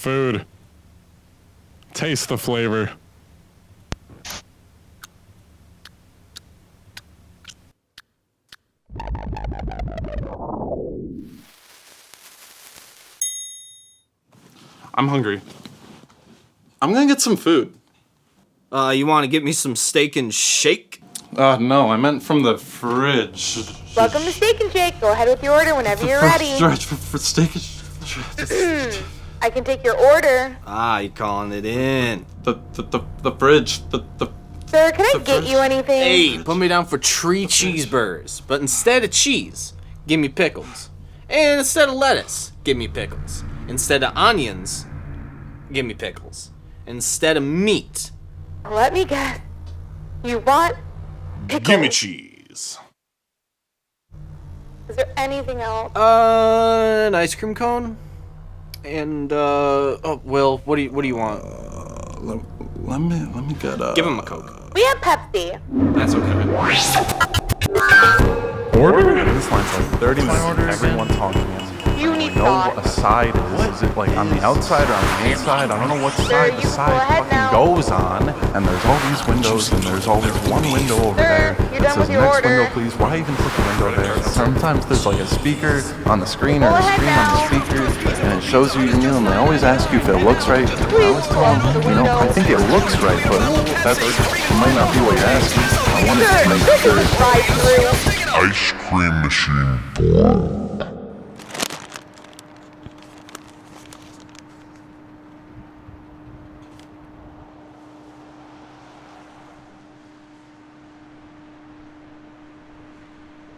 Food. Taste the flavor. I'm hungry. I'm gonna get some food. You want to get me some steak and shake? No, I meant from the fridge. Welcome to Steak and Shake. Go ahead with your order whenever you're ready. For steak and I can take your order. You calling it in. the fridge. Sir, can I get you anything? Hey, put me down for 3 cheeseburgers, but instead of cheese, give me pickles. And instead of lettuce, give me pickles. Instead of onions, give me pickles. Instead of meat. Let me guess. You want pickles? Gimme cheese. Is there anything else? An ice cream cone. And Will, what do you want? Let me get Give him a Coke. We have Pepsi. That's okay. order. This line's like 30 minutes. Everyone talking at You need know sauce. what a side is. Is it like on the outside or on the inside? I don't know what side you the can side go ahead fucking now. goes on. And there's all these windows, and there's always one window over Sir, there you're that done with says your next order. window, please. Why even put the window there? Sometimes there's like a speaker on the screen or Go a ahead screen on the now. speaker, and it shows you your meal. And they always ask you if it looks right. I always tell them, I think it looks right, but that might not be what you're asking. I wanted to make sure. Drive through. Ice cream machine.